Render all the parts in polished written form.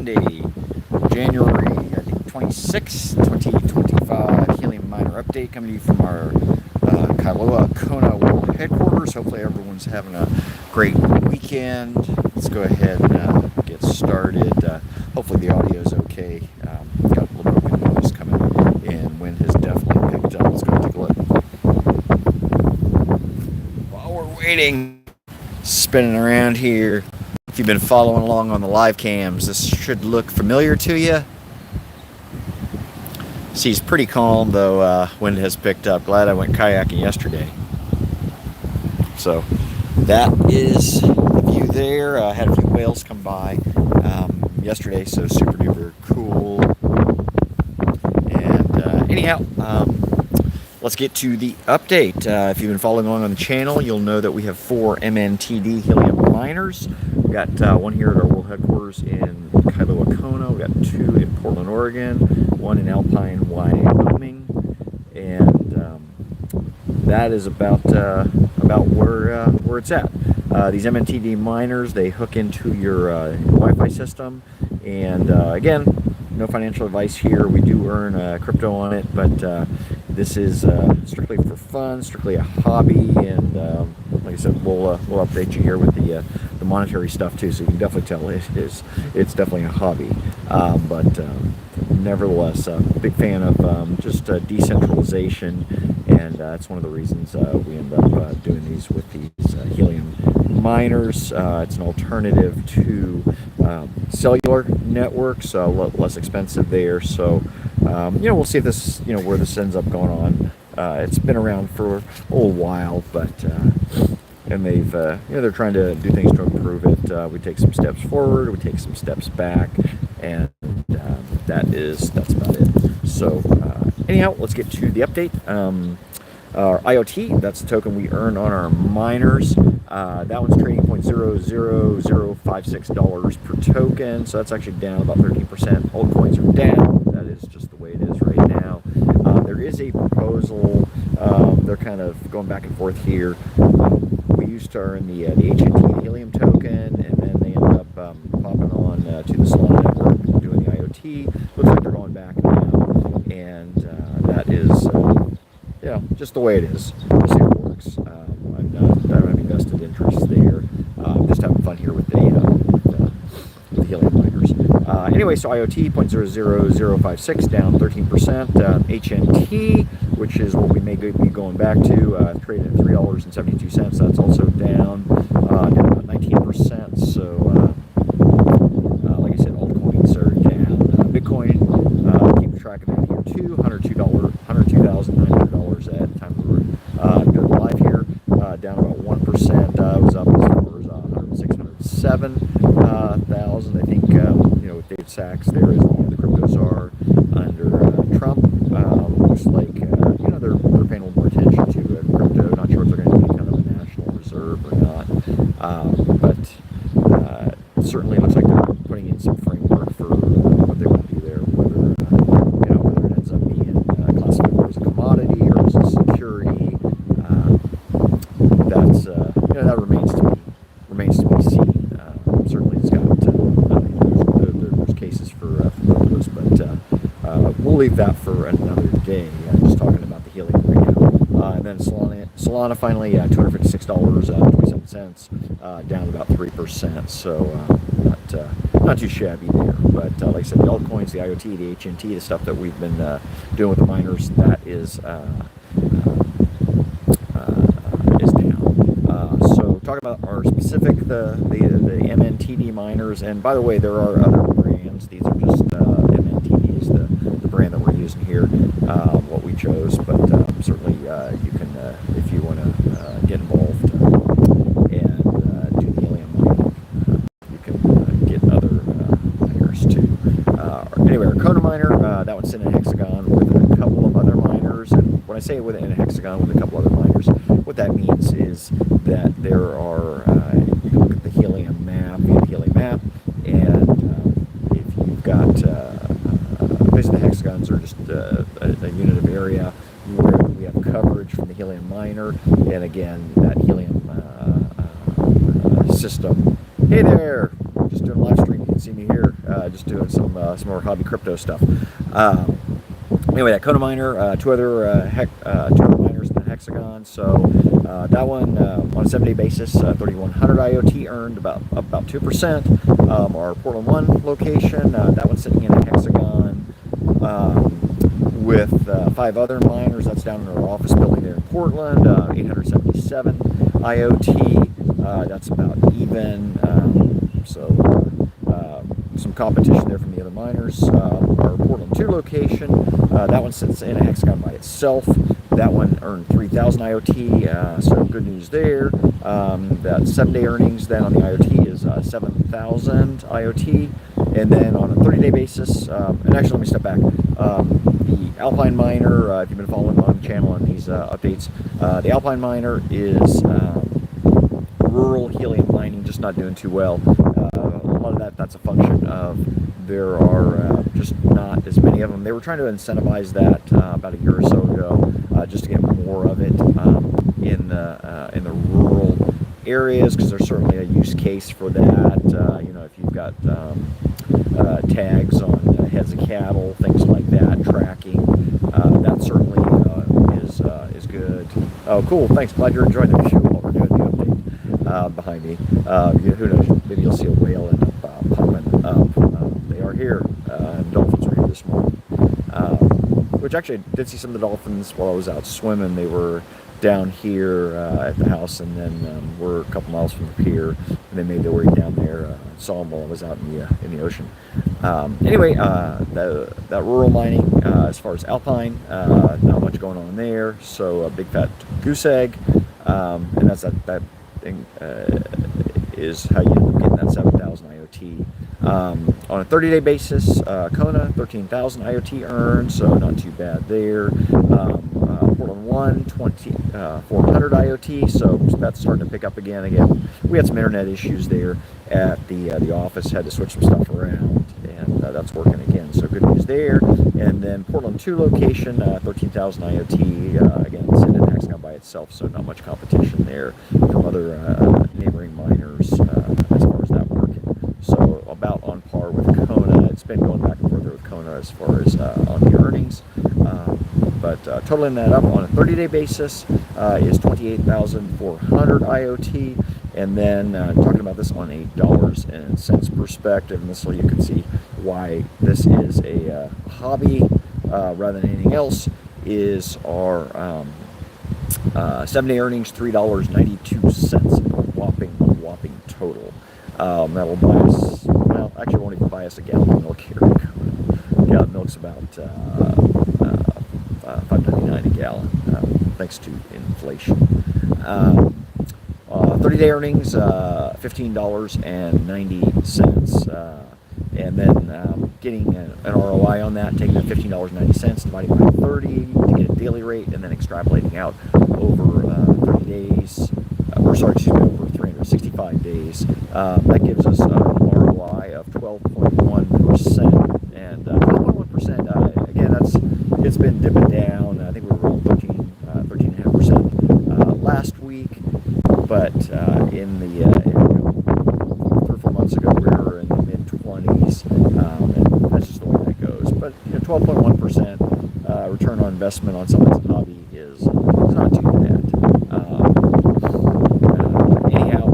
Monday, January, I think 26, 2025 Helium Miner Update coming to you from our Kailua Kona World Headquarters. Hopefully everyone's having a great weekend. Let's go ahead and get started. Hopefully the audio is okay. Got a little bit of wind noise coming in. Wind has definitely picked up. Let's go take a look. While we're waiting, spinning around here. If you've been following along on the live cams, this should look familiar to you. Sea's pretty calm, though wind has picked up. Glad I went kayaking yesterday. So that is the view there. I had a few whales come by yesterday, so super duper cool. And anyhow, let's get to the update. If you've been following along on the channel, you'll know that we have 4 MNTD helium miners. We've got one here at our world headquarters in Kailua Kona. We've got 2 in Portland, Oregon, 1 in Alpine, Wyoming, and that is about where it's at. These MNTD miners, they hook into your Wi-Fi system, and again, no financial advice here. We do earn crypto on it, but this is strictly for fun, strictly a hobby, and like I said, we'll update you here with the monetary stuff too, so you can definitely tell it's definitely a hobby. But nevertheless, big fan of just decentralization, and that's one of the reasons we end up doing these with these helium miners. It's an alternative to cellular networks, a lot less expensive there. So we'll see if this, where this ends up going on. It's been around for a little while, but and they've they're trying to do things to improve it. We take some steps forward, we take some steps back, and that's about it. So anyhow, let's get to the update. Our IoT, that's the token we earn on our miners. That one's trading $0.00056 per token, so that's actually down about 13%. Altcoins are down. That is just the way it is right now. There is a proposal. They're kind of going back and forth here. We used to earn the HNT Helium token, and then they ended up popping on to the Solana network doing the IoT. Looks like they're going back now, and that is just the way it is. We'll see if it works. I don't have any vested interest there. I'm just having fun here with the helium miners. Anyway, so IoT 0.00056 down 13%. HNT, which is what we may be going back to, traded at $3.72. That's also down about 19%. So, like I said, altcoins are down. Bitcoin, keep track of that here too. $102,900 at the time we were going live here. Down about 1%. It was up as far as 107,000. I think with Dave Sachs there is the cryptos are under Trump. Looks like they're paying a little more attention to crypto. Not sure if they're going to be kind of a national reserve or not, but certainly looks like they're putting in some framework for what they want to do there. Whether whether it ends up being classified as a commodity or as a security, that's that remains to be seen. Certainly, it's got there's cases for those, but we'll leave that for another day. Just talking about the helium right now, and then Solana finally $256.27, down about 3%. So not too shabby there. But like I said, the altcoins, the IoT, the HNT, the stuff that we've been doing with the miners, that is down. So talking about our specific the MNTD miners, and by the way, there are other brands. These are just MNTD is the brand that we're using here. What we chose, but certainly you can if you want to get involved and do the helium mining, you can get other miners too. Anyway, our Kona miner, that one's in a hexagon with a couple of other miners, and when I say within a hexagon with a couple other miners, what that means is that there are, you can look at the helium map, and if you've got, basically the hexagons are just a unit of area where we have coverage from the helium miner, and again, that helium system. Hey there, just doing a live stream, you can see me here. just doing some more hobby crypto stuff. Anyway, that Kona miner, two other miners in the hexagon. So that one on a 7-day basis, 3,100 IoT earned, about 2%. Our Portland 1 location, that one's sitting in a hexagon with 5 other miners. That's down in our office building there in Portland, 877 IoT. That's about even. Some competition there from the other miners. Our Portland 2 location, that one sits in a hexagon by itself. That one earned 3,000 IoT, so good news there. That 7-day earnings then on the IoT is 7,000 IoT. And then on a 30-day basis, and actually let me step back. The Alpine miner, if you've been following on the channel on these updates, the Alpine miner is rural helium mining, just not doing too well. A lot of that's a function of there are just not as many of them. They were trying to incentivize that about a year or so ago, just to get more of it in the rural areas, because there's certainly a use case for that. If you've got tags on heads of cattle, things like that, tracking, that certainly is good. Oh, cool! Thanks. Glad you're enjoying the view while we're doing the update behind me. Who knows? Maybe you'll see a whale end up popping up. They are here. Dolphins were here this morning. Which actually I did see some of the dolphins while I was out swimming. They were down here at the house, and then we're a couple miles from the pier, and they made their way down there. Saw them while I was out in the ocean. Anyway, that rural mining, as far as Alpine, not much going on there. So a big fat goose egg, and that's that thing is how you end up getting that 7,000 IoT. On a 30-day basis, Kona, 13,000 IoT earned, so not too bad there. Portland 1, 2,400 IoT, so that's starting to pick up again. We had some internet issues there at the office, had to switch some stuff around, and that's working again, so good news there. And then Portland 2 location, 13,000 IoT, again, sitting in hexagon by itself, so not much competition there from other neighboring miners as far as that work. So about on par with Kona. It's been going back and forth with Kona as far as on the earnings. But totaling that up on a 30-day basis is 28,400 IoT. And then talking about this on a dollars and cents perspective, and this way you can see why this is a hobby rather than anything else, is our 7-day earnings, $3.92, whopping total. That'll buy us, well, actually won't even buy us a gallon of milk here. A gallon of milk's about $5.99 a gallon, thanks to inflation. 30-day earnings, $15.90, and then getting an ROI on that, taking that $15.90, dividing by 30 to get a daily rate, and then extrapolating out over 30 days, over 365 days. That gives us an ROI of 12.1%, and 12.1%, again, it's been dipping down. I think we were around 13.5% last week, but in the 3 or 4 months ago, we were in the mid-20s, and that's just the way that goes. But 12.1% return on investment on someone's hobby is not too bad. Anyhow,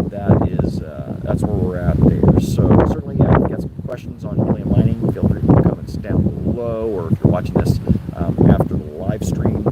that's where we're at there. So certainly, if you've got some questions on helium mining, feel free to put comments down below, or if you're watching this after the live stream,